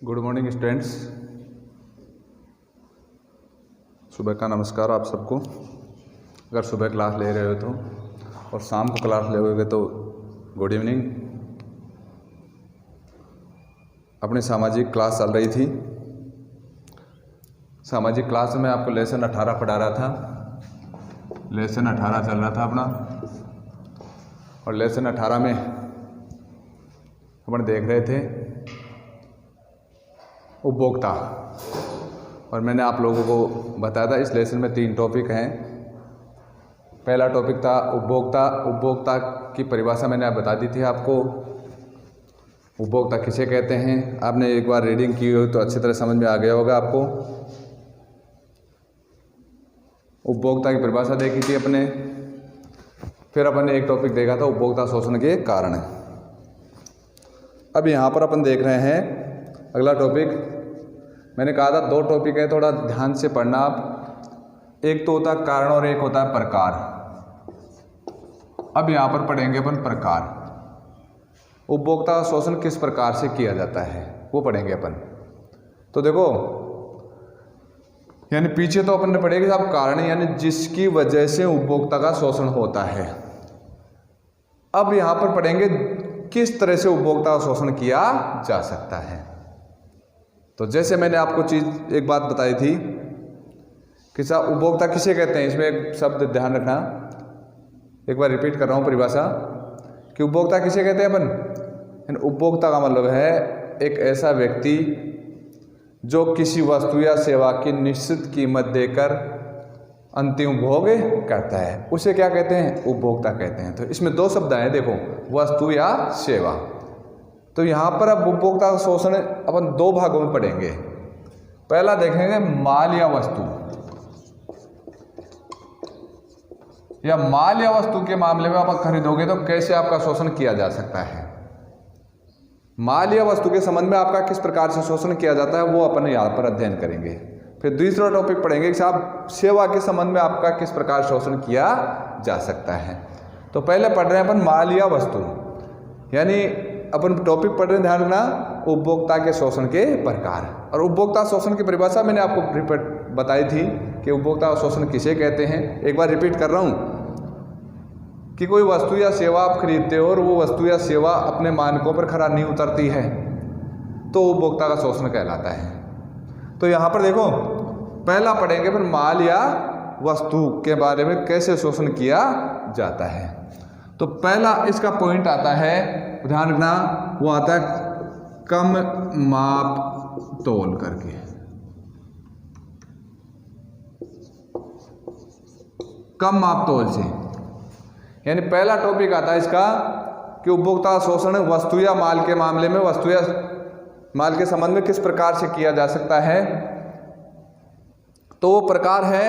Good morning students. सुबह का नमस्कार आप सबको। अगर सुबह क्लास ले रहे हो तो, और शाम को क्लास ले रहे तो गुड इवनिंग। अपनी सामाजिक क्लास चल रही थी। सामाजिक क्लास में आपको लेसन 18 पढ़ा रहा था। लेसन 18 चल रहा था अपना, और लेसन 18 में अपन देख रहे थे उपभोक्ता। और मैंने आप लोगों को बताया था इस लेसन में 3 टॉपिक हैं। पहला टॉपिक था उपभोक्ता। उपभोक्ता की परिभाषा मैंने आप बता दी थी आपको। उपभोक्ता किसे कहते हैं, आपने एक बार रीडिंग की हो तो अच्छी तरह समझ में आ गया होगा आपको। उपभोक्ता की परिभाषा देखी थी अपने। फिर अपन ने एक टॉपिक देखा था उपभोक्ता शोषण के कारण। अब यहाँ पर अपन देख रहे हैं अगला टॉपिक। मैंने कहा था 2 टॉपिक है, थोड़ा ध्यान से पढ़ना आप। एक तो होता है कारण और एक होता है प्रकार। अब यहाँ पर पढ़ेंगे अपन प्रकार। उपभोक्ता का शोषण किस प्रकार से किया जाता है वो पढ़ेंगे अपन। तो देखो, यानी पीछे तो अपन ने पढ़े कि साहब कारण यानी जिसकी वजह से उपभोक्ता का शोषण होता है। अब यहाँ पर पढ़ेंगे किस तरह से उपभोक्ता का शोषण किया जा सकता है। तो जैसे मैंने आपको चीज़ एक बात बताई थी कि साहब उपभोक्ता किसे कहते हैं, इसमें एक शब्द ध्यान रखना। एक बार रिपीट कर रहा हूँ परिभाषा कि उपभोक्ता किसे कहते हैं अपन। उपभोक्ता का मतलब है एक ऐसा व्यक्ति जो किसी वस्तु या सेवा की निश्चित कीमत देकर अंतिम उपभोग करता है, उसे क्या कहते हैं, उपभोक्ता कहते हैं। तो इसमें 2 शब्द आए, देखो, वस्तु या सेवा। तो यहाँ पर अब उपभोक्ता का शोषण अपन 2 भागों में पढ़ेंगे। पहला देखेंगे माल या वस्तु, या माल या वस्तु के मामले में आप खरीदोगे तो कैसे आपका शोषण किया जा सकता है। माल या वस्तु के संबंध में आपका किस प्रकार से शोषण किया जाता है वो अपन यहाँ पर अध्ययन करेंगे। फिर दूसरा टॉपिक पढ़ेंगे कि साहब सेवा के संबंध में आपका किस प्रकार शोषण किया जा सकता है। तो पहले पढ़ रहे हैं अपन माल या वस्तु, यानी अपन टॉपिक पढ़ रहे हैं, ध्यान रखना, उपभोक्ता के शोषण के प्रकार। और उपभोक्ता शोषण की परिभाषा मैंने आपको बताई थी कि उपभोक्ता शोषण किसे कहते हैं। एक बार रिपीट कर रहा हूँ कि कोई वस्तु या सेवा आप खरीदते हो और वो वस्तु या सेवा अपने मानकों पर खरा नहीं उतरती है तो उपभोक्ता का शोषण कहलाता है। तो यहाँ पर देखो, पहला पढ़ेंगे फिर माल या वस्तु के बारे में कैसे शोषण किया जाता है। तो पहला इसका पॉइंट आता है, ध्यान रखना, वो आता है कम माप तोल करके। कम माप तोल से, यानी पहला टॉपिक आता है इसका कि उपभोक्ता शोषण वस्तु या माल के मामले में, वस्तु या माल के संबंध में किस प्रकार से किया जा सकता है। तो वो प्रकार है,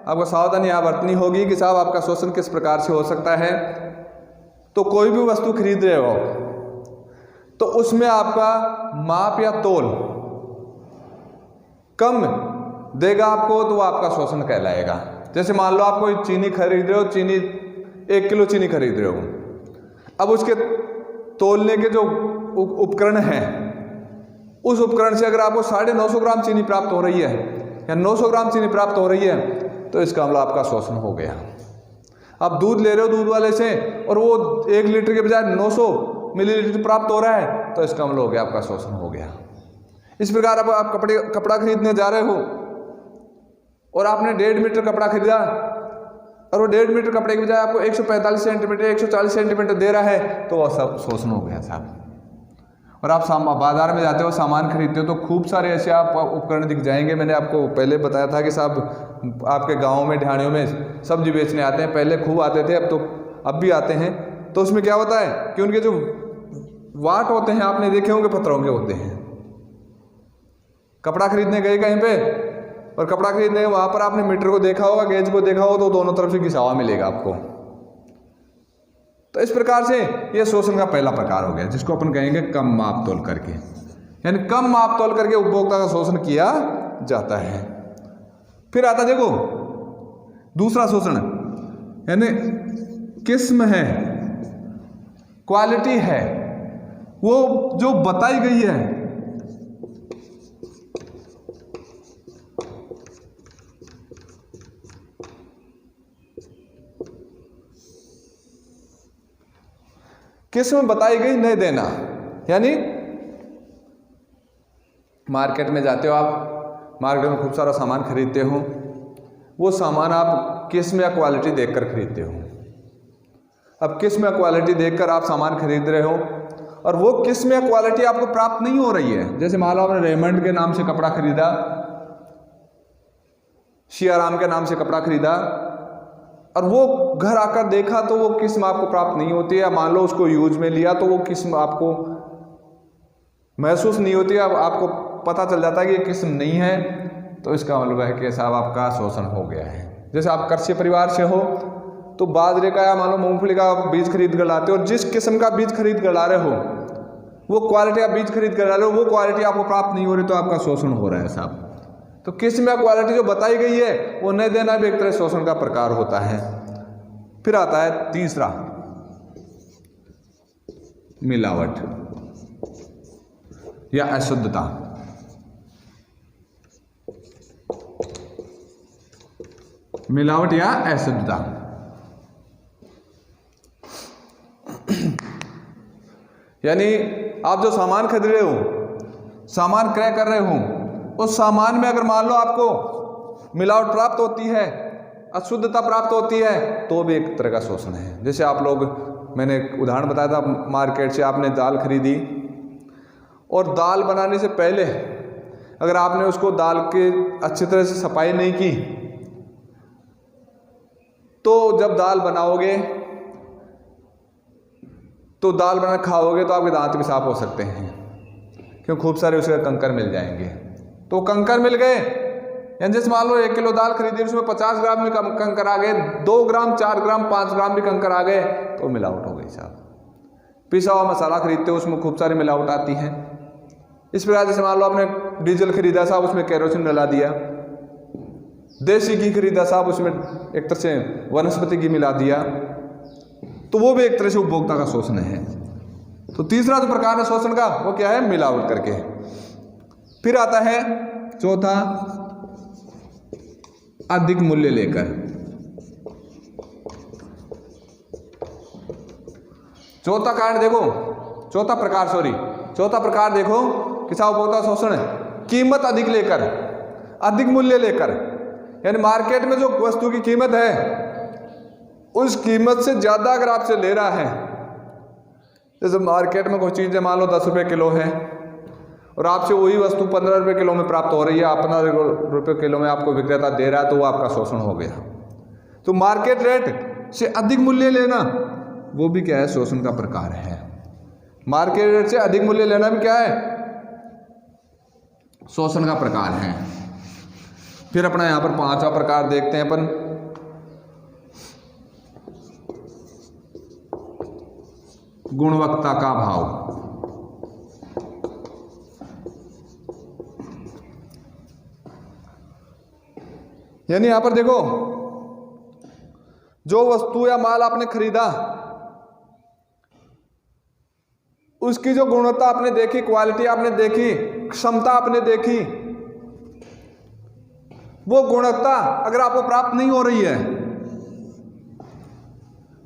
आपको सावधानी यहाँ बरतनी होगी कि साहब आपका शोषण किस प्रकार से हो सकता है। तो कोई भी वस्तु खरीद रहे हो तो उसमें आपका माप या तोल कम देगा आपको तो वो आपका शोषण कहलाएगा। जैसे मान लो आप कोई चीनी खरीद रहे हो, चीनी 1 किलो चीनी खरीद रहे हो, अब उसके तोलने के जो उपकरण हैं, उस उपकरण से अगर आपको 950 ग्राम चीनी प्राप्त हो रही है या 900 ग्राम चीनी प्राप्त हो रही है तो इसका मतलब आपका शोषण हो गया। आप दूध ले रहे हो दूध वाले से और वो 1 लीटर के बजाय 900 मिलीलीटर प्राप्त हो रहा है तो इसका मतलब हो गया आपका शोषण हो गया। इस प्रकार अब आप कपड़ा खरीदने जा रहे हो और आपने 1.5 मीटर कपड़ा खरीदा और वो 1.5 मीटर कपड़े के बजाय आपको 145 सेंटीमीटर 140 सेंटीमीटर दे रहा है तो वह सब शोषण हो गया साहब। और आप बाजार में जाते हो, सामान खरीदते हो तो खूब सारे ऐसे आप उपकरण दिख जाएंगे। मैंने आपको पहले बताया था कि साहब आपके गाँव में, ढाणियों में सब्जी बेचने आते हैं। पहले खूब आते थे, अब भी आते हैं। तो उसमें क्या होता है कि उनके जो वाट होते हैं आपने देखे होंगे, पत्थरों के होते हैं। कपड़ा खरीदने गए कहीं पे और कपड़ा खरीदने वहाँ पर आपने मीटर को देखा होगा, गेज को देखा होगा, तो दोनों तरफ से घिसा हुआ मिलेगा आपको। तो इस प्रकार से ये शोषण का पहला प्रकार हो गया, जिसको अपन कहेंगे कम माप तोल करके, यानी कम माप तोल करके उपभोक्ता का शोषण किया जाता है। फिर आता देखो दूसरा शोषण, यानी किस्म है, क्वालिटी है, वो जो बताई गई है किस्म बताई गई नहीं देना। यानी मार्केट में जाते हो आप, मार्केट में खूब सारा सामान खरीदते हो, वो सामान आप किस्म या क्वालिटी देखकर खरीदते हो। अब किस्म या क्वालिटी देखकर आप सामान खरीद रहे हो और वो किस्म या क्वालिटी आपको प्राप्त नहीं हो रही है। जैसे मान लो आपने रेमंड के नाम से कपड़ा खरीदा, शियाराम के नाम से कपड़ा खरीदा और वो घर आकर देखा तो वो किस्म आपको प्राप्त नहीं होती है। या मान लो उसको यूज में लिया तो वो किस्म आपको महसूस नहीं होती है, अब आपको पता चल जाता है कि ये किस्म नहीं है, तो इसका मतलब है कि साहब आपका शोषण हो गया है। जैसे आप कृषि परिवार से हो तो बाजरे का या मान लो मूंगफली का बीज खरीद कर लाते हो, जिस किस्म का बीज खरीद कर ला रहे हो, वो क्वालिटी आप बीज खरीद कर ला रहे हो, वो क्वालिटी आपको प्राप्त नहीं हो रही, तो आपका शोषण हो रहा है साहब। तो किस्म या क्वालिटी जो बताई गई है वो नहीं देना भी एक तरह शोषण का प्रकार होता है। फिर आता है तीसरा, मिलावट या अशुद्धता। मिलावट या अशुद्धता, यानी आप जो सामान खरीद रहे हो, सामान क्रय कर रहे हो, उस सामान में अगर मान लो आपको मिलावट प्राप्त होती है, अशुद्धता प्राप्त होती है, तो भी एक तरह का शोषण है। जैसे आप लोग, मैंने उदाहरण बताया था, मार्केट से आपने दाल खरीदी और दाल बनाने से पहले अगर आपने उसको दाल के अच्छी तरह से सफाई नहीं की तो जब दाल बनाओगे तो दाल बना खाओगे तो आपके दांत भी साफ हो सकते हैं, क्योंकि खूब सारे उसके कंकर मिल जाएंगे। तो कंकर मिल गए, यानी जैसे मान लो 1 किलो दाल खरीदी, उसमें 50 ग्राम में कंकर आ गए, 2 ग्राम 4 ग्राम 5 ग्राम भी कंकर आ गए, तो मिलावट हो गई साहब। पिसा हुआ मसाला खरीदते हो, उसमें खूब सारी मिलावट आती है। इस प्रकार जैसे मान लो आपने डीजल खरीदा साहब, उसमें केरोसिन मिला दिया, देसी घी खरीदा साहब, उसमें एक तरह से वनस्पति घी मिला दिया, तो वो भी एक तरह से उपभोक्ता का शोषण है। तो तीसरा जो प्रकार है शोषण का वो क्या है, मिलावट करके। फिर आता है चौथा, अधिक मूल्य लेकर। चौथा कारण देखो, चौथा प्रकार देखो किसान उपभोक्ता शोषण है, कीमत अधिक लेकर, अधिक मूल्य लेकर। यानी मार्केट में जो वस्तु की कीमत है उस कीमत से ज्यादा अगर आपसे ले रहा है, जैसे मार्केट में कोई चीज़ मान लो 10 रुपये किलो है और आपसे वही वस्तु 15 रुपये किलो में प्राप्त हो रही है, 15 रुपये किलो में आपको विक्रेता दे रहा है, तो वो आपका शोषण हो गया। तो मार्केट रेट से अधिक मूल्य लेना वो भी क्या है, शोषण का प्रकार है। मार्केट रेट से अधिक मूल्य लेना भी क्या है, शोषण का प्रकार है। फिर अपना यहां पर 5वां प्रकार देखते हैं अपन, गुणवत्ता का भाव। यानी यहां पर देखो, जो वस्तु या माल आपने खरीदा उसकी जो गुणवत्ता आपने देखी, क्वालिटी आपने देखी, क्षमता आपने देखी, वो गुणवत्ता अगर आपको प्राप्त नहीं हो रही है,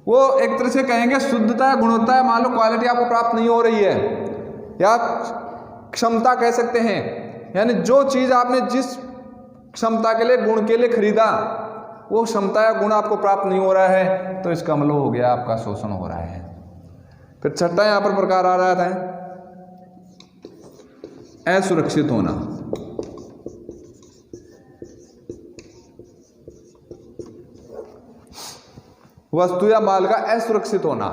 वो एक तरह से कहेंगे शुद्धता या गुणवत्ता है, मान लो क्वालिटी आपको प्राप्त नहीं हो रही है, या क्षमता कह सकते हैं। यानी जो चीज आपने जिस क्षमता के लिए, गुण के लिए खरीदा, वो क्षमता या गुण आपको प्राप्त नहीं हो रहा है, तो इसका मतलब हो गया आपका शोषण हो रहा है। फिर छठा यहां पर प्रकार आ रहा है, असुरक्षित होना। वस्तु या माल का असुरक्षित होना।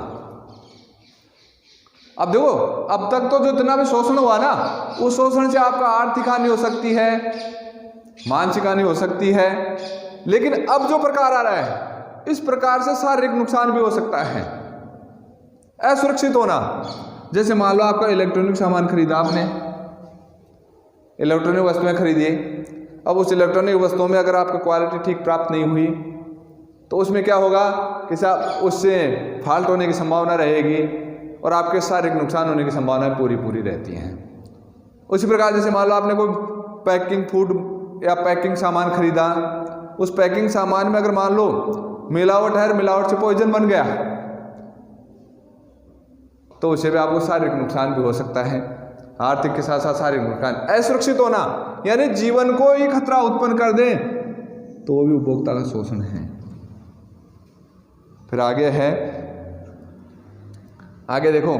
अब देखो, अब तक तो जो इतना भी शोषण हुआ ना, उस शोषण से आपका आर्थिक हानि हो सकती है, मानसिक हानि हो सकती है, लेकिन अब जो प्रकार आ रहा है, इस प्रकार से शारीरिक नुकसान भी हो सकता है। असुरक्षित होना, जैसे मान लो आपका इलेक्ट्रॉनिक सामान खरीदा, आपने इलेक्ट्रॉनिक वस्तुएं खरीदी, अब उस इलेक्ट्रॉनिक वस्तुओं में अगर आपको क्वालिटी ठीक प्राप्त नहीं हुई तो उसमें क्या होगा कि साहब उससे फॉल्ट होने की संभावना रहेगी और आपके शारीरिक नुकसान होने की संभावना पूरी रहती हैं। उसी प्रकार जैसे मान लो आपने कोई पैकिंग फूड या पैकिंग सामान खरीदा, उस पैकिंग सामान में अगर मान लो मिलावट है, मिलावट से पॉइजन बन गया, तो उससे भी आपको शारीरिक नुकसान भी हो सकता है, आर्थिक के साथ साथ शारीरिक नुकसान। असुरक्षित होना यानी जीवन को ही खतरा उत्पन्न कर दे तो वो भी उपभोक्ता का शोषण है। फिर आगे है, आगे देखो,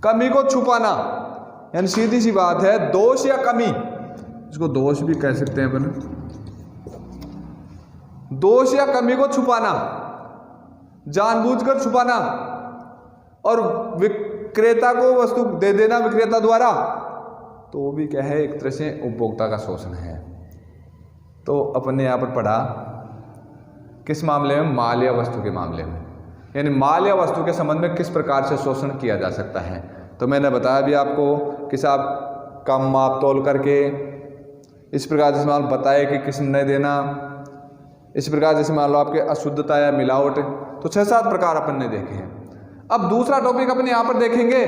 कमी को छुपाना, यानी सीधी सी बात है दोष या कमी, इसको दोष भी कह सकते हैं अपन, दोष या कमी को छुपाना, जानबूझकर छुपाना और विक्रेता को वस्तु दे देना विक्रेता द्वारा, तो वो भी क्या है, एक तरह से उपभोक्ता का शोषण है। तो अपन ने यहाँ पर पढ़ा किस मामले में, माल या वस्तु के मामले में, यानी माल या वस्तु के संबंध में किस प्रकार से शोषण किया जा सकता है। तो मैंने बताया भी आपको कि साहब कम माप तोल करके, इस प्रकार जैसे मान लो बताया कि किस्म नहीं देना, इस प्रकार जैसे मान लो आपके अशुद्धता या मिलावट, तो 6-7 प्रकार अपन ने देखे हैं। अब दूसरा टॉपिक अपन यहाँ पर देखेंगे,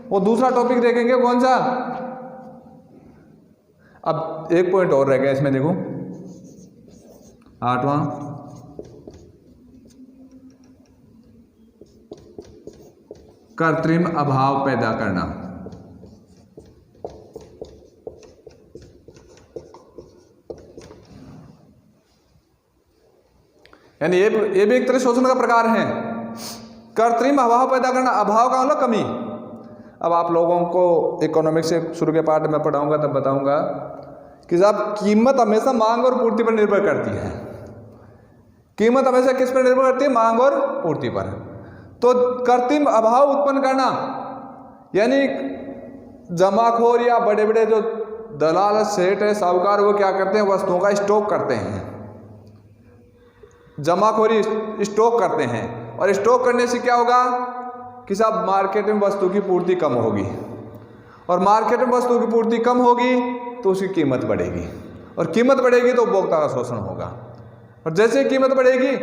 वो दूसरा टॉपिक देखेंगे कौन सा, अब एक पॉइंट और रह गया इसमें, देखो 8वां, कृत्रिम अभाव पैदा करना। यानी ये भी एक तरह शोषण का प्रकार है। कृत्रिम अभाव पैदा करना, अभाव का मतलब कमी। अब आप लोगों को इकोनॉमिक्स से शुरू के पार्ट में पढ़ाऊंगा तब बताऊंगा कि साहब कीमत हमेशा मांग और पूर्ति पर निर्भर करती है। कीमत हमेशा किस पर निर्भर करती है, मांग और पूर्ति पर। तो कृत्रिम अभाव उत्पन्न करना यानी जमाखोर या बड़े बड़े जो दलाल सेठ है, साहूकार, वो क्या करते हैं, वस्तुओं का स्टॉक करते हैं, जमाखोरी स्टॉक करते हैं, और स्टॉक करने से क्या होगा कि साहब मार्केट में वस्तु की पूर्ति कम होगी, और मार्केट में वस्तु की पूर्ति कम होगी तो उसकी कीमत बढ़ेगी, और कीमत बढ़ेगी तो उपभोक्ता का शोषण होगा, और जैसे कीमत बढ़ेगी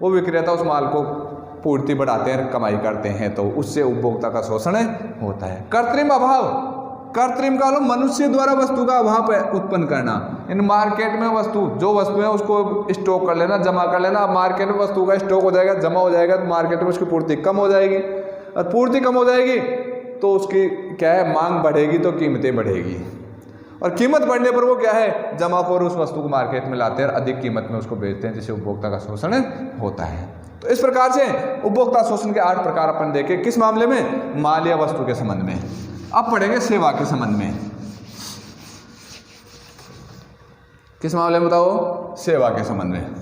वो विक्रेता उस माल को पूर्ति बढ़ाते हैं, कमाई करते हैं, तो उससे उपभोक्ता का शोषण होता है। कृत्रिम अभाव, कृत्रिम का मनुष्य द्वारा वस्तु का अभाव उत्पन्न करना, इन मार्केट में वस्तु जो वस्तु है उसको स्टॉक कर लेना, जमा कर लेना। मार्केट में वस्तु का स्टॉक हो जाएगा, जमा हो जाएगा, तो मार्केट में उसकी पूर्ति कम हो जाएगी, और पूर्ति कम हो जाएगी तो उसकी क्या है, मांग बढ़ेगी तो कीमतें बढ़ेगी, और कीमत बढ़ने पर वो क्या है, जमाखोर उस वस्तु को मार्केट में लाते हैं और अधिक कीमत में उसको बेचते हैं, जिससे उपभोक्ता का शोषण होता है। तो इस प्रकार से उपभोक्ता शोषण के 8 प्रकार अपन देखे, किस मामले में, माल या वस्तु के संबंध में। अब पढ़ेंगे सेवा के संबंध में। किस मामले में बताओ, सेवा के संबंध में।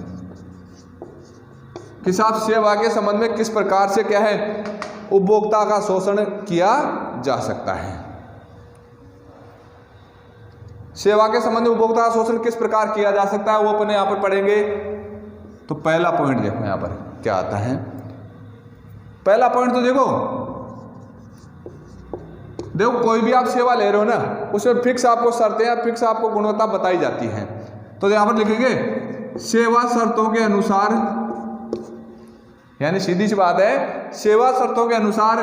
कि साहब सेवा के संबंध में किस प्रकार से क्या है, उपभोक्ता का शोषण किया जा सकता है। सेवा के संबंध में उपभोक्ता का शोषण किस प्रकार किया जा सकता है, वो अपन यहाँ पर पढ़ेंगे। तो पहला पॉइंट देखो यहाँ पर क्या आता है। पहला पॉइंट तो देखो कोई भी आप सेवा ले रहे हो ना, उसमें फिक्स आपको शर्तें या फिक्स आपको गुणवत्ता बताई जाती है। तो यहाँ पर लिखेंगे सेवा शर्तों के अनुसार, यानी सीधी सी बात है, सेवा शर्तों के अनुसार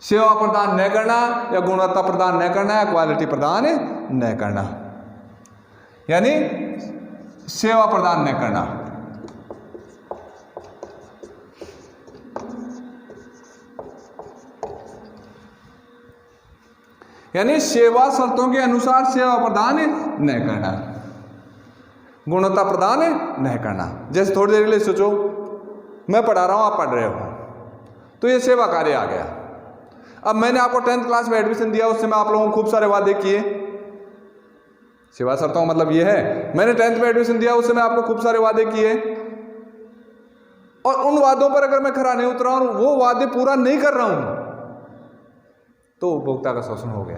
सेवा प्रदान न करना, या गुणवत्ता प्रदान न करना, या क्वालिटी प्रदान न करना, यानी सेवा प्रदान न करना। यानी सेवा शर्तों के अनुसार सेवा प्रदान न करना, गुणवत्ता प्रदान न करना। जैसे थोड़ी देर के लिए सोचो, मैं पढ़ा रहा हूं, आप पढ़ रहे हो, तो ये सेवा कार्य आ गया। अब मैंने आपको 10th क्लास में एडमिशन दिया, उससे मैं आप लोगों को खूब सारे वादे किए। सेवा शर्तों का मतलब ये है, मैंने 10th में एडमिशन दिया, उससे मैं आपको खूब सारे वादे किए, और उन वादों पर अगर मैं खरा नहीं उतरा हूं, वो वादे पूरा नहीं कर रहा हूं, तो उपभोक्ता का शोषण हो गया।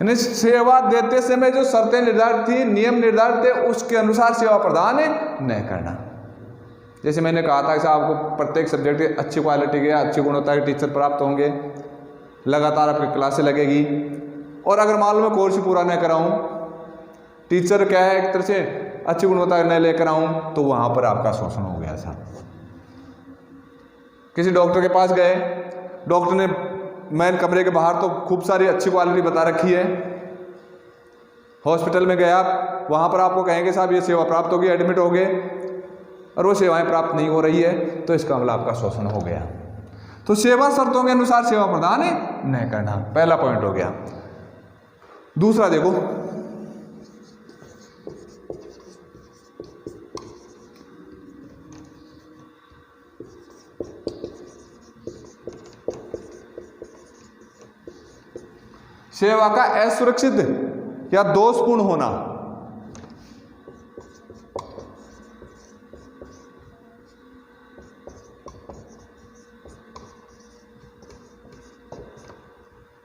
यानी सेवा देते समय जो शर्तें निर्धारित थी, नियम निर्धारित थे, उसके अनुसार सेवा प्रदान न करना। जैसे मैंने कहा था कि आपको प्रत्येक सब्जेक्ट की अच्छी क्वालिटी के, अच्छी गुणवत्ता के टीचर प्राप्त होंगे, लगातार आपकी क्लासें लगेगी, और अगर मान लो मैं कोर्स ही पूरा न कराऊं, टीचर क्या है, एक तरह से अच्छी गुणवत्ता न लेकर आऊँ तो वहाँ पर आपका शोषण हो गया साहब। किसी डॉक्टर के पास गए, डॉक्टर ने मेन कमरे के बाहर तो खूब सारी अच्छी क्वालिटी बता रखी है, हॉस्पिटल में गए आप, वहाँ पर आपको कहेंगे साहब ये सेवा प्राप्त होगी, एडमिट हो गए, और वो सेवाएं प्राप्त नहीं हो रही है, तो इसका मतलब आपका शोषण हो गया। तो सेवा शर्तों के अनुसार सेवा प्रदान नहीं करना, पहला पॉइंट हो गया। दूसरा देखो, सेवा का असुरक्षित या दोषपूर्ण होना।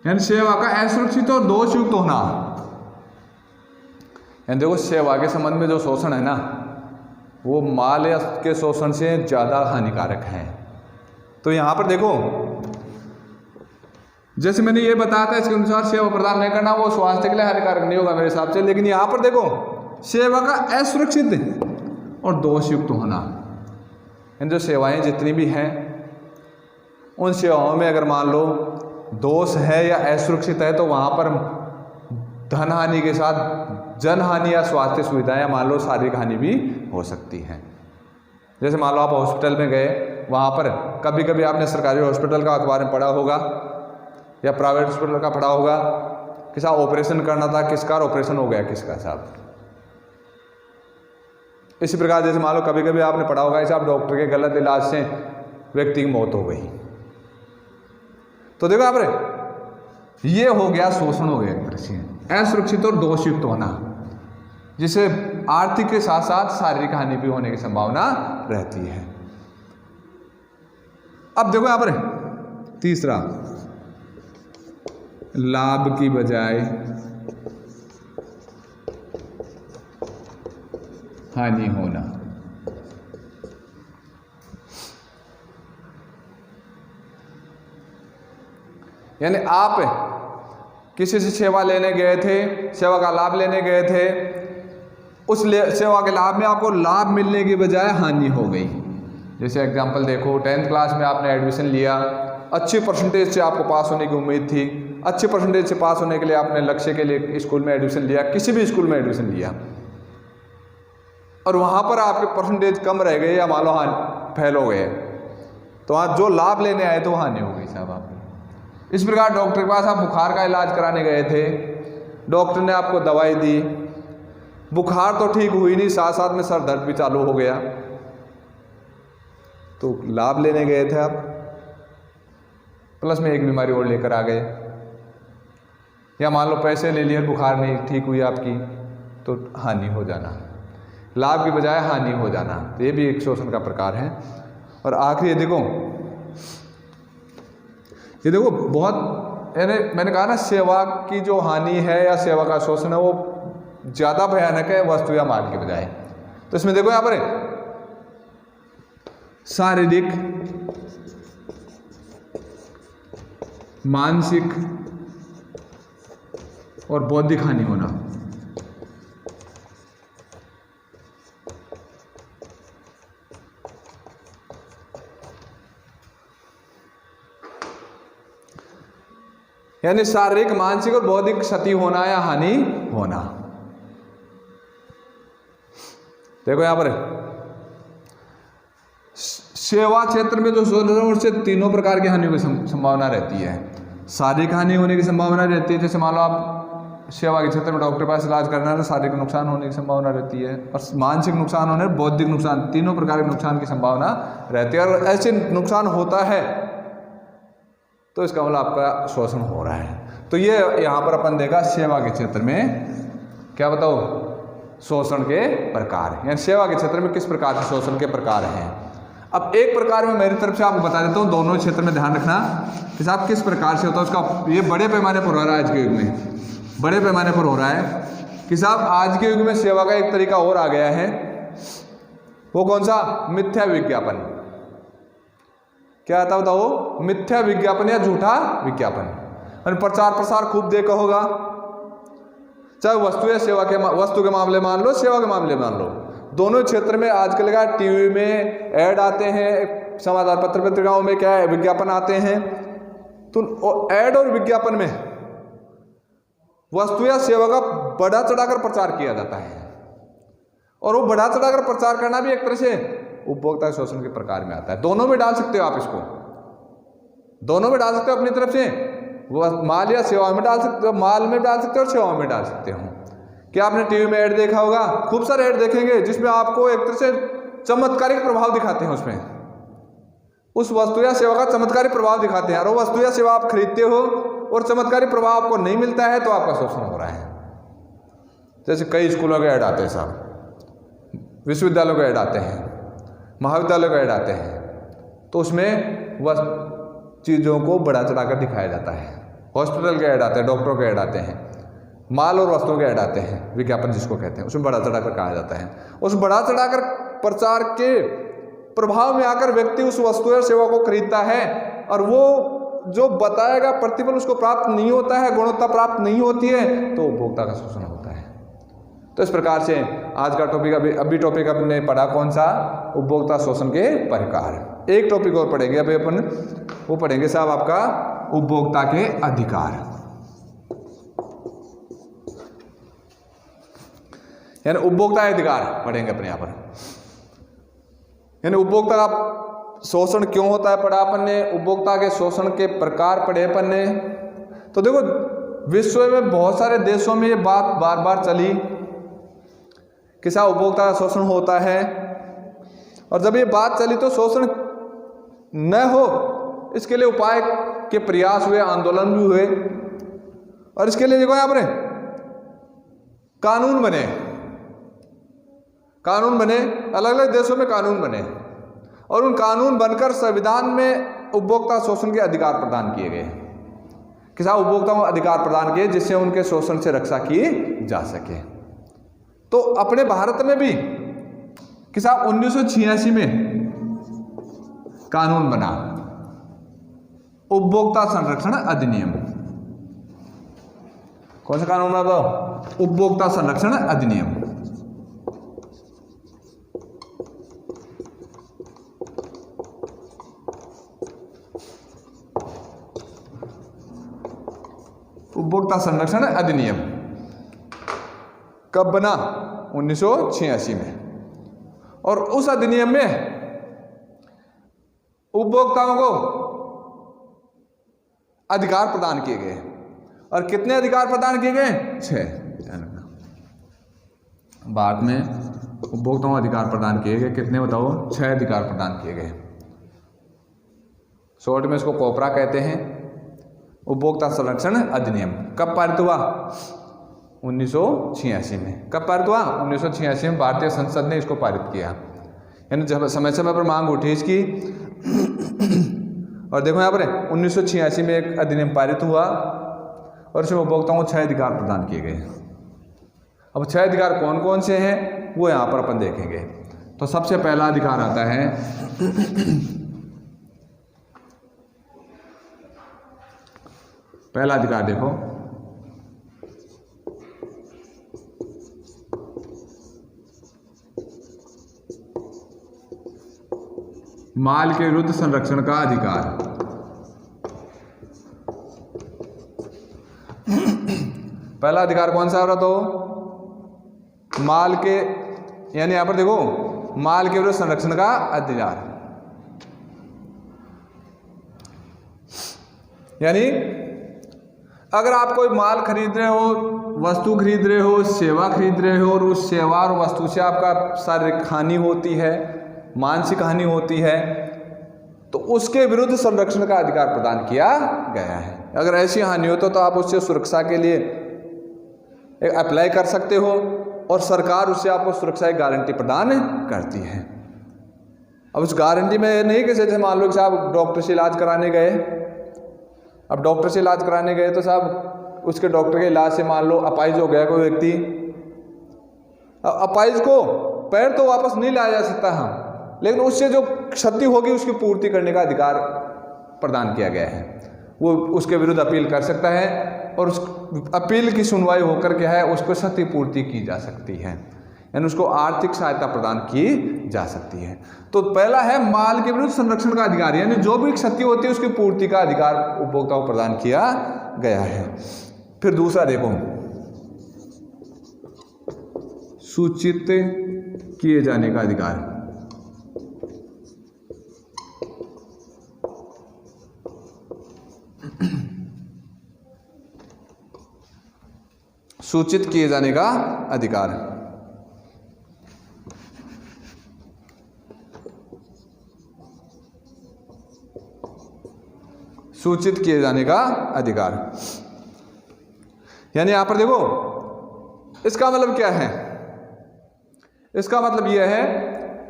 यानी सेवा का असुरक्षित और दोषयुक्त होना। यानी देखो सेवा के संबंध में जो शोषण है ना, वो माल या के शोषण से ज़्यादा हानिकारक है। तो यहाँ पर देखो, जैसे मैंने ये बताया था, इसके अनुसार सेवा प्रदान नहीं करना वो स्वास्थ्य के लिए हानिकारक नहीं होगा मेरे हिसाब से। लेकिन यहाँ पर देखो, सेवा का असुरक्षित और दोषयुक्त होना, इन जो सेवाएं जितनी भी हैं, उन सेवाओं में अगर मान लो दोष है या असुरक्षित है, तो वहाँ पर धन हानि के साथ जन हानि या स्वास्थ्य सुविधाएं या मान लो शारीरिक हानि भी हो सकती है। जैसे मान लो आप हॉस्पिटल में गए, वहाँ पर कभी कभी आपने सरकारी हॉस्पिटल का अखबार में पढ़ा होगा या प्राइवेट हॉस्पिटल का पढ़ा होगा, किसा ऑपरेशन करना था, किसका ऑपरेशन हो गया, किसका साहब। इसी प्रकार जैसे मान लो कभी कभी आपने पढ़ा होगा साहब डॉक्टर के गलत इलाज से व्यक्ति की मौत हो गई। तो देखो यहाँ पर ये हो गया शोषण, हो गया एक तरह से असुरक्षित और दोषयुक्त होना, जिसे आर्थिक के साथ साथ शारीरिक हानि भी होने की संभावना रहती है। अब देखो यहाँ पर तीसरा, लाभ की बजाय हानि होना। यानी आप किसी से सेवा लेने गए थे, सेवा का लाभ लेने गए थे, उस सेवा के लाभ में आपको लाभ मिलने की बजाय हानि हो गई। जैसे एग्जांपल देखो, 10th क्लास में आपने एडमिशन लिया, अच्छी परसेंटेज से आपको पास होने की उम्मीद थी, अच्छे परसेंटेज से पास होने के लिए आपने लक्ष्य के लिए स्कूल में एडमिशन लिया, किसी भी स्कूल में एडमिशन लिया, और वहाँ पर आपके परसेंटेज कम रह गए या मान लो फेल हो गए, तो वहाँ जो लाभ लेने आए तो हानि हो गई साहब आपकी। इस प्रकार डॉक्टर के पास आप बुखार का इलाज कराने गए थे, डॉक्टर ने आपको दवाई दी, बुखार तो ठीक हुई नहीं, साथ साथ में सर दर्द भी चालू हो गया, तो लाभ लेने गए थे आप, प्लस में एक बीमारी और लेकर आ गए। या मान लो पैसे ले लिए, बुखार नहीं ठीक हुई आपकी, तो हानि हो जाना, लाभ की बजाय हानि हो जाना, तो ये भी एक शोषण का प्रकार है। और आखिरी ये देखो बहुत, यानी मैंने कहा ना सेवा की जो हानि है या सेवा का शोषण है वो ज़्यादा भयानक है वस्तु या माल के बजाय। तो इसमें देखो यहाँ पर शारीरिक, मानसिक और बौद्धिक हानि होना। यानी शारीरिक, मानसिक और बौद्धिक क्षति होना या हानि होना। देखो यहां पर सेवा क्षेत्र में जो शोषण से तीनों प्रकार की हानि की संभावना रहती है। शारीरिक हानि होने की संभावना रहती है, जैसे मान लो आप सेवा के क्षेत्र में डॉक्टर के पास इलाज करना है तो शारीरिक नुकसान होने की संभावना रहती है, और मानसिक नुकसान होने, बौद्धिक नुकसान, तीनों प्रकार के नुकसान की संभावना रहती है। और ऐसे नुकसान होता है तो इसका मतलब आपका शोषण हो रहा है। तो ये यहाँ पर अपन देखा सेवा के क्षेत्र में, क्या बताओ, शोषण के प्रकार, यानी सेवा के क्षेत्र में किस प्रकार के शोषण के प्रकार हैं। अब एक प्रकार में मेरी तरफ से आपको बता देता हूँ, दोनों क्षेत्र में ध्यान रखना कि साहब किस प्रकार से होता है उसका। ये बड़े पैमाने पर हो रहा है आज के युग में, बड़े पैमाने पर हो रहा है कि साहब आज के युग में सेवा का एक तरीका और आ गया है। वो कौन सा? मिथ्या विज्ञापन। क्या आता बताओ? मिथ्या विज्ञापन या झूठा विज्ञापन। और प्रचार प्रसार खूब देखा होगा, चाहे वस्तु या सेवा के वस्तु के मामले मान लो, सेवा के मामले मान लो, दोनों क्षेत्र में आजकल का टीवी में ऐड आते हैं, समाचार पत्र पत्रिकाओं में क्या है विज्ञापन आते हैं। तो ऐड और विज्ञापन में वस्तु या सेवा का बढ़ा चढ़ाकर प्रचार किया जाता है, और वो बढ़ा चढ़ाकर प्रचार करना भी एक तरह से उपभोक्ता शोषण के प्रकार में आता है। दोनों में डाल सकते हो आप इसको, दोनों में डाल सकते हो अपनी तरफ से, वो माल या सेवा में डाल सकते हो, माल में डाल सकते हो और सेवा में डाल सकते हो। क्या आपने टीवी में ऐड देखा होगा, खूब सारे ऐड देखेंगे जिसमें आपको एक तरह से चमत्कारिक प्रभाव दिखाते हैं, उसमें उस वस्तु या सेवा का चमत्कारिक प्रभाव दिखाते हैं, और वो वस्तु या सेवा आप खरीदते हो और चमत्कारिक प्रभाव आपको नहीं मिलता है तो आपका शोषण हो रहा है। जैसे कई स्कूलों के ऐड आते हैं साहब, विश्वविद्यालयों के ऐड आते हैं, महाविद्यालयों के ऐड आते हैं, तो उसमें चीज़ों को बढ़ा चढ़ाकर दिखाया जाता है। हॉस्पिटल के ऐड आते हैं, डॉक्टरों के ऐड आते हैं, माल और वस्तुओं के ऐड आते हैं, विज्ञापन जिसको कहते हैं, उसमें बढ़ा चढ़ाकर कहा जाता है। उस बढ़ा चढ़ाकर प्रचार के प्रभाव में आकर व्यक्ति उस वस्तु या सेवा को खरीदता है, और वो जो बताएगा प्रतिफल उसको प्राप्त नहीं होता है, गुणवत्ता प्राप्त नहीं होती है, तो उपभोक्ता का शोषण होता है। तो इस प्रकार से आज का टॉपिक अभी टॉपिक अपने पढ़ा कौन सा, उपभोक्ता शोषण के प्रकार। एक टॉपिक और पढ़ेंगे अभी अपन, वो पढ़ेंगे साहब आपका उपभोक्ता के अधिकार, यानी उपभोक्ता अधिकार पढ़ेंगे अपने यहाँ पर। यानी उपभोक्ता का शोषण क्यों होता है पढ़ा अपन ने, उपभोक्ता के शोषण के प्रकार पढ़े अपन ने। तो देखो विश्व में बहुत सारे देशों में ये बात बार बार चली कि साहब उपभोक्ता का शोषण होता है, और जब ये बात चली तो शोषण न हो इसके लिए उपाय के प्रयास हुए, आंदोलन भी हुए, और इसके लिए देखो यहाँ पर कानून बने, अलग अलग देशों में कानून बने, और उन कानून बनकर संविधान में उपभोक्ता शोषण के अधिकार प्रदान किए गए कि साहब उपभोक्ताओं को अधिकार प्रदान किए जिससे उनके शोषण से रक्षा की जा सके। तो अपने भारत में भी कि साहब 1986 में कानून बना, उपभोक्ता संरक्षण अधिनियम। कौन सा कानून बना तो उपभोक्ता संरक्षण अधिनियम। उपभोक्ता संरक्षण अधिनियम कब बना, 1986 में, और उस अधिनियम में उपभोक्ताओं को अधिकार प्रदान किए गए। और कितने अधिकार प्रदान किए गए, 6। बाद में उपभोक्ताओं को अधिकार प्रदान किए गए, कितने बताओ, 6 अधिकार प्रदान किए गए। शॉर्ट में इसको कोपरा कहते हैं। उपभोक्ता संरक्षण अधिनियम कब पारित हुआ, 1986 में। कब पारित हुआ, 1986 में भारतीय संसद ने इसको पारित किया। यानी जब समय समय पर मांग उठी इसकी और देखो यहाँ पर 1986 में एक अधिनियम पारित हुआ और इसमें उपभोक्ताओं को 6 अधिकार प्रदान किए गए। अब 6 अधिकार कौन कौन से हैं वो यहाँ पर अपन देखेंगे। तो सबसे पहला अधिकार आता है पहला अधिकार देखो, माल के विरुद्ध संरक्षण का अधिकार। पहला अधिकार कौन सा हो रहा, तो माल के, यानी यहां पर देखो माल के विरुद्ध संरक्षण का अधिकार, यानी अगर आप कोई माल खरीद रहे हो, वस्तु खरीद रहे हो, सेवा खरीद रहे हो, और उस सेवा और वस्तु से आपका शारीरिक हानि होती है, मानसिक हानि होती है, तो उसके विरुद्ध संरक्षण का अधिकार प्रदान किया गया है। अगर ऐसी हानि हो तो आप उससे सुरक्षा के लिए अप्लाई कर सकते हो और सरकार उससे आपको सुरक्षा की गारंटी प्रदान करती है। अब उस गारंटी में नहीं कि जैसे मान लो कि साहब डॉक्टर से इलाज कराने गए, अब डॉक्टर से इलाज कराने गए तो साहब उसके डॉक्टर के इलाज से मान लो अपाहिज हो गया कोई व्यक्ति, अपाहिज को पैर तो वापस नहीं लाया जा सकता हम, लेकिन उससे जो क्षति होगी उसकी पूर्ति करने का अधिकार प्रदान किया गया है। वो उसके विरुद्ध अपील कर सकता है और उस अपील की सुनवाई होकर क्या है उसको क्षतिपूर्ति की जा सकती है, यानी उसको आर्थिक सहायता प्रदान की जा सकती है। तो पहला है माल के विरुद्ध संरक्षण का अधिकार, यानी जो भी क्षति होती है उसकी पूर्ति का अधिकार उपभोक्ता को प्रदान किया गया है। फिर दूसरा देखो, सूचित किए जाने का अधिकार। सूचित किए जाने का अधिकार, सूचित किए जाने का अधिकार, यानी यहां पर देखो इसका मतलब क्या है, इसका मतलब यह है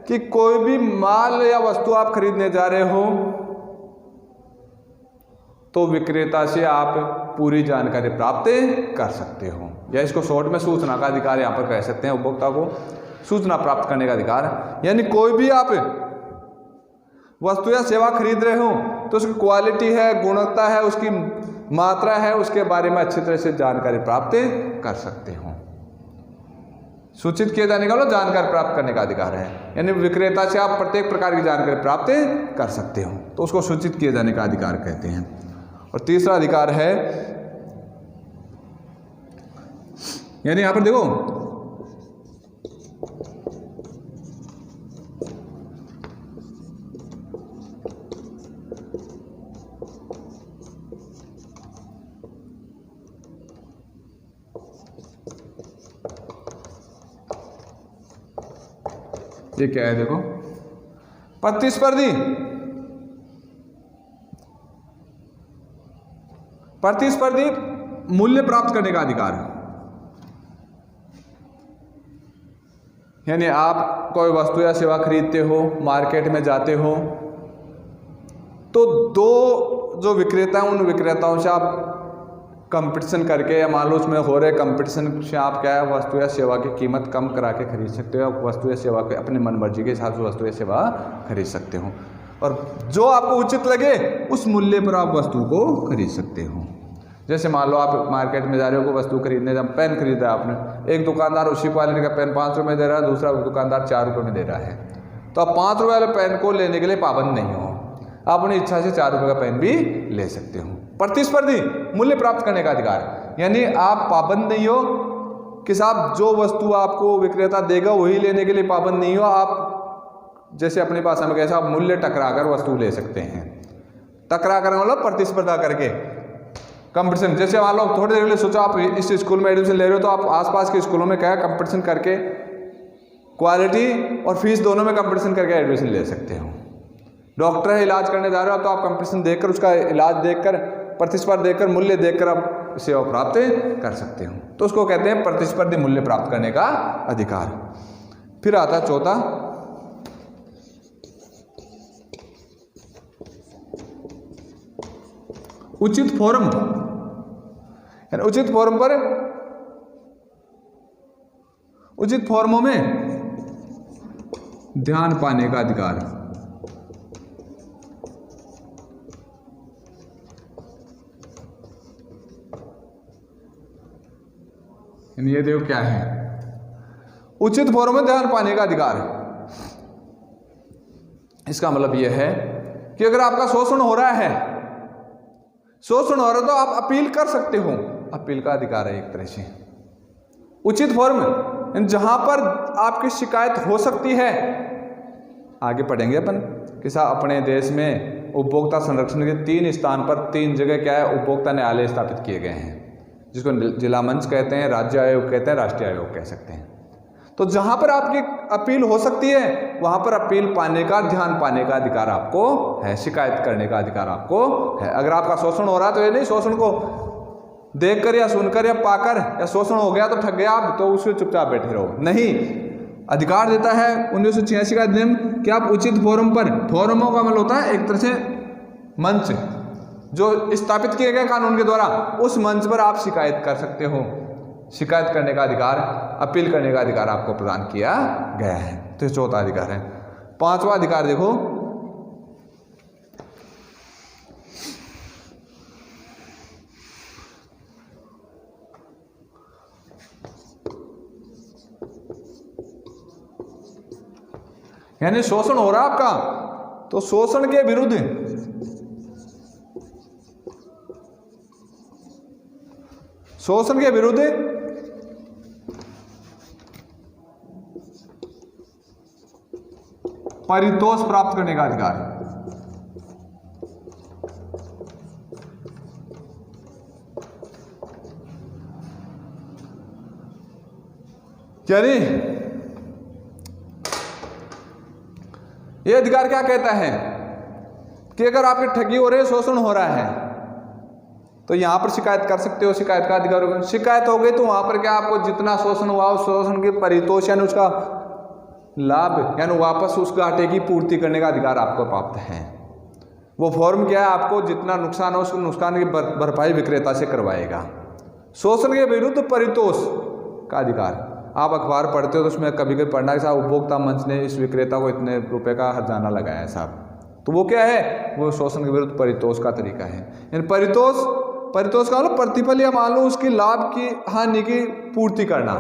कि कोई भी माल या वस्तु आप खरीदने जा रहे हो तो विक्रेता से आप पूरी जानकारी प्राप्त कर सकते हो, या इसको शॉर्ट में सूचना का अधिकार यहां पर कह सकते हैं। उपभोक्ता को सूचना प्राप्त करने का अधिकार, यानी कोई भी आप वस्तु या सेवा खरीद रहे हो तो उसकी क्वालिटी है, गुणवत्ता है, उसकी मात्रा है, उसके बारे में अच्छी तरह से जानकारी प्राप्त कर सकते हो। सूचित किए जाने का मतलब जानकारी प्राप्त करने का अधिकार है, यानी विक्रेता से आप प्रत्येक प्रकार की जानकारी प्राप्त कर सकते हो, तो उसको सूचित किए जाने का अधिकार कहते हैं। और तीसरा अधिकार है, यानी यहां पर देखो ये क्या है, देखो प्रतिस्पर्धी मूल्य प्राप्त करने का अधिकार, यानी आप कोई वस्तु या सेवा खरीदते हो, मार्केट में जाते हो तो दो जो विक्रेता हैं उन विक्रेताओं से आप कंपटीशन करके, या मान लो उसमें हो रहे कंपटीशन से आप क्या है वस्तु या सेवा की कीमत कम करा के खरीद सकते हो, आप वस्तु या सेवा के अपने मन मर्जी के हिसाब से वस्तु या सेवा खरीद सकते हो, और जो आपको उचित लगे उस मूल्य पर आप वस्तु को खरीद सकते हो। जैसे मान लो आप मार्केट में जा रहे हो, कोई वस्तु खरीदने, जब पेन खरीदा आपने, एक दुकानदार उसी क्वालिटी का पेन 5 रुपये में दे रहा है, दूसरा दुकानदार 4 रुपये में दे रहा है, तो आप 5 रुपये वाले पेन को लेने के लिए पाबंद नहीं हो, आप अपनी इच्छा से 4 रुपये का पेन भी ले सकते हो। प्रतिस्पर्धी मूल्य प्राप्त करने का अधिकार, यानी आप पाबंद नहीं हो कि साहब जो वस्तु आपको विक्रेता देगा वही लेने के लिए पाबंद नहीं हो, आप जैसे अपनी भाषा में कैसे आप मूल्य टकरा कर वस्तु ले सकते हैं। टकरा कर मतलब प्रतिस्पर्धा करके, कंपटीशन। जैसे मान लो थोड़ी देर के लिए सोचो आप इस स्कूल में एडमिशन ले रहे हो तो आप आसपास के स्कूलों में क्या है कंपटीशन करके क्वालिटी और फीस दोनों में कंपटीशन करके एडमिशन ले सकते हो। डॉक्टर है, इलाज करने जा रहे हो तो आप कंपटीशन देखकर, उसका इलाज देखकर, प्रतिस्पर्धा देखकर, मूल्य देखकर आप सेवा प्राप्त कर सकते हो, तो उसको कहते हैं प्रतिस्पर्धी मूल्य प्राप्त करने का अधिकार। फिर आता है चौथा, उचित फोरम, यानी उचित फोरम पर, उचित फोरमों में ध्यान पाने का अधिकार, यानी ये देखो क्या है, उचित फोरम में ध्यान पाने का अधिकार। इसका मतलब यह है कि अगर आपका शोषण हो रहा है, शोषण हो रहा है तो आप अपील कर सकते हो, अपील का अधिकार है एक तरह से। उचित फॉर्म जहां पर आपकी शिकायत हो सकती है, आगे पढ़ेंगे अपन कि साहब अपने देश में उपभोक्ता संरक्षण के 3 स्थान पर 3 जगह क्या है उपभोक्ता न्यायालय स्थापित किए गए हैं, जिसको जिला मंच कहते हैं, राज्य आयोग कहते हैं, राष्ट्रीय आयोग कह सकते हैं। तो जहां पर आपकी अपील हो सकती है वहां पर अपील पाने का, ध्यान पाने का अधिकार आपको है, शिकायत करने का अधिकार आपको है। अगर आपका शोषण हो रहा है तो ये नहीं शोषण को देखकर या सुनकर या पाकर या शोषण हो गया तो ठग गया आप, तो उससे चुपचाप बैठे रहो, नहीं। अधिकार देता है 1986 का अधिनियम कि आप उचित फोरम पर, फोरमों का मतलब होता है एक तरह से मंच जो स्थापित किए गए कानून के द्वारा, उस मंच पर आप शिकायत कर सकते हो। शिकायत करने का अधिकार, अपील करने का अधिकार आपको प्रदान किया गया है। तो ये चौथा अधिकार है। 5वां अधिकार देखो, यानी शोषण हो रहा है आपका, तो शोषण के विरुद्ध परितोष प्राप्त करने का अधिकार। यानी ये अधिकार क्या कहता है कि अगर आपकी ठगी हो रही है, शोषण हो रहा है, तो यहां पर शिकायत कर सकते हो, शिकायत का अधिकार होगा। शिकायत हो गई तो वहां पर क्या आपको जितना शोषण हुआ उस शोषण के परितोष यानी उसका लाभ यानी वापस उस घाटे की पूर्ति करने का अधिकार आपको प्राप्त है। वो फॉर्म क्या है, आपको जितना नुकसान हो उस नुकसान की भरपाई विक्रेता से करवाएगा। शोषण के विरुद्ध परितोष का अधिकार। आप अखबार पढ़ते हो तो उसमें कभी कभी पढ़ना कि साहब उपभोक्ता मंच ने इस विक्रेता को इतने रुपए का हर्जाना लगाया है साहब, तो वो क्या है, वो शोषण के विरुद्ध परितोष का तरीका है। यानी परितोष का मतलब प्रतिफल या मान लो उसकी लाभ की हानि की पूर्ति करना,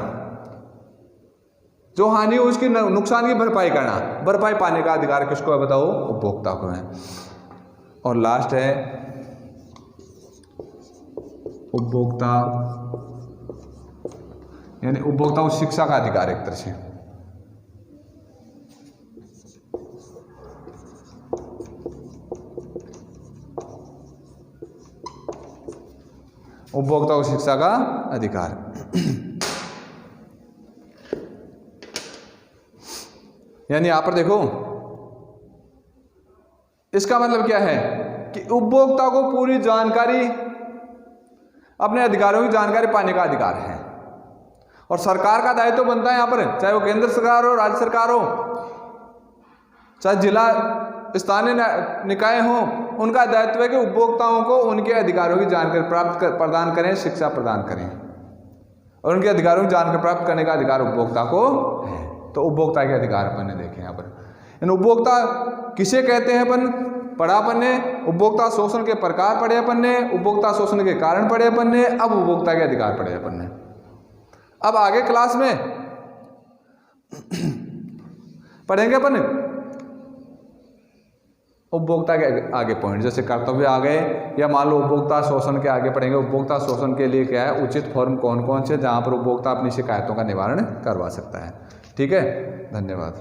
जो हानि हो उसकी नुकसान की भरपाई करना। भरपाई पाने का अधिकार किसको है बताओ, उपभोक्ता को है। और लास्ट है उपभोक्ता यानी उपभोक्ता को शिक्षा का अधिकार। एक तरह से उपभोक्ता को शिक्षा का अधिकार। यानी यहां पर देखो, इसका मतलब क्या है कि उपभोक्ता को पूरी जानकारी, अपने अधिकारों की जानकारी पाने का अधिकार है। और सरकार का दायित्व बनता है यहां पर, चाहे वो केंद्र सरकार हो, राज्य सरकार हो, चाहे जिला स्थानीय निकाय हो, उनका दायित्व है कि उपभोक्ताओं को उनके अधिकारों की जानकारी प्रदान करें, शिक्षा प्रदान करें। और उनके अधिकारों की जानकारी प्राप्त करने का अधिकार उपभोक्ता को है। तो उपभोक्ता के अधिकार अपन ने देखे यहाँ पर। उपभोक्ता किसे कहते हैं अपन पढ़ा अपन ने, उपभोक्ता शोषण के प्रकार पढ़े अपन ने, उपभोक्ता शोषण के कारण पढ़े अपन ने, अब उपभोक्ता के अधिकार पढ़े अपन ने। अब आगे क्लास में पढ़ेंगे अपन उपभोक्ता के आगे पॉइंट, जैसे कर्तव्य आ गए, या मान लो उपभोक्ता शोषण के आगे पढ़ेंगे उपभोक्ता शोषण के लिए क्या है, उचित फॉर्म कौन कौन से जहां पर उपभोक्ता अपनी शिकायतों का निवारण करवा सकता है। ठीक है, धन्यवाद।